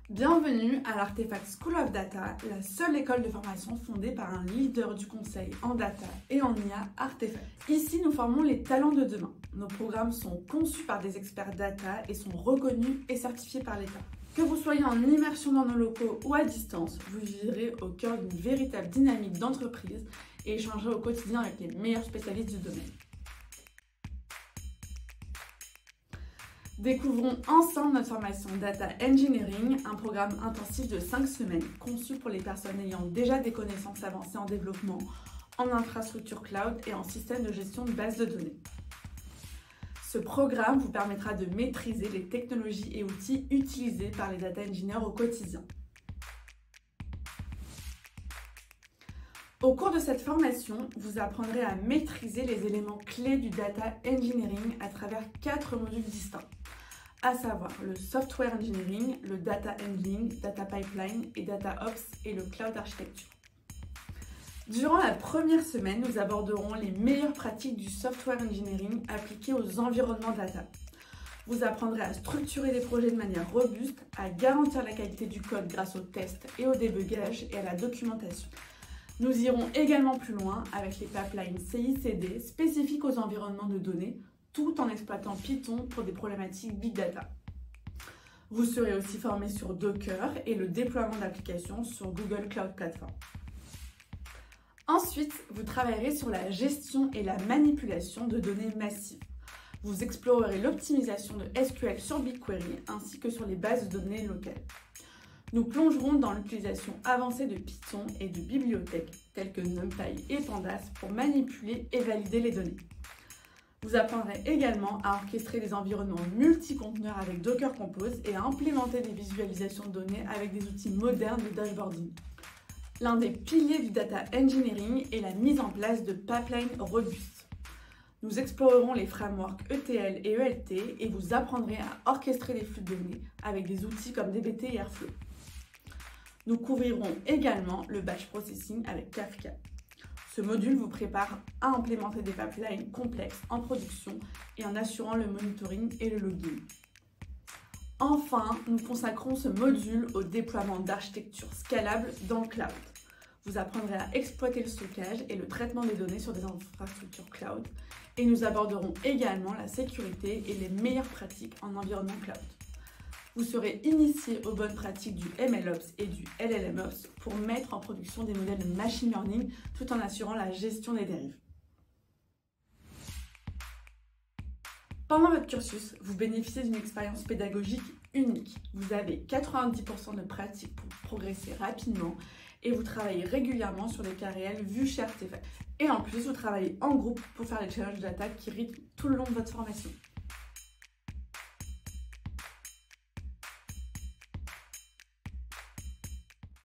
Bienvenue à l'Artefact School of Data, la seule école de formation fondée par un leader du conseil en data et en IA Artefact. Ici, nous formons les talents de demain. Nos programmes sont conçus par des experts data et sont reconnus et certifiés par l'État. Que vous soyez en immersion dans nos locaux ou à distance, vous vivrez au cœur d'une véritable dynamique d'entreprise et échangerez au quotidien avec les meilleurs spécialistes du domaine. Découvrons ensemble notre formation Data Engineering, un programme intensif de 5 semaines conçu pour les personnes ayant déjà des connaissances avancées en développement, en infrastructure cloud et en système de gestion de bases de données. Ce programme vous permettra de maîtriser les technologies et outils utilisés par les data engineers au quotidien. Au cours de cette formation, vous apprendrez à maîtriser les éléments clés du data engineering à travers 4 modules distincts, à savoir le software engineering, le data handling, data pipeline et data ops et le cloud architecture. Durant la première semaine, nous aborderons les meilleures pratiques du software engineering appliquées aux environnements data. Vous apprendrez à structurer des projets de manière robuste, à garantir la qualité du code grâce aux tests et au débugage et à la documentation. Nous irons également plus loin avec les pipelines CI/CD spécifiques aux environnements de données, tout en exploitant Python pour des problématiques Big Data. Vous serez aussi formé sur Docker et le déploiement d'applications sur Google Cloud Platform. Ensuite, vous travaillerez sur la gestion et la manipulation de données massives. Vous explorerez l'optimisation de SQL sur BigQuery ainsi que sur les bases de données locales. Nous plongerons dans l'utilisation avancée de Python et de bibliothèques telles que NumPy et Pandas pour manipuler et valider les données. Vous apprendrez également à orchestrer des environnements multi-conteneurs avec Docker Compose et à implémenter des visualisations de données avec des outils modernes de dashboarding. L'un des piliers du data engineering est la mise en place de pipelines robustes. Nous explorerons les frameworks ETL et ELT et vous apprendrez à orchestrer des flux de données avec des outils comme dbt et Airflow. Nous couvrirons également le batch processing avec Kafka. Ce module vous prépare à implémenter des pipelines complexes en production et en assurant le monitoring et le logging. Enfin, nous consacrons ce module au déploiement d'architecture scalable dans le cloud. Vous apprendrez à exploiter le stockage et le traitement des données sur des infrastructures cloud et nous aborderons également la sécurité et les meilleures pratiques en environnement cloud. Vous serez initié aux bonnes pratiques du MLOps et du LLMOps pour mettre en production des modèles de machine learning tout en assurant la gestion des dérives. Pendant votre cursus, vous bénéficiez d'une expérience pédagogique unique. Vous avez 90% de pratique pour progresser rapidement et vous travaillez régulièrement sur des cas réels vus chez Artefact. Et en plus, vous travaillez en groupe pour faire les challenges data qui rythment tout le long de votre formation.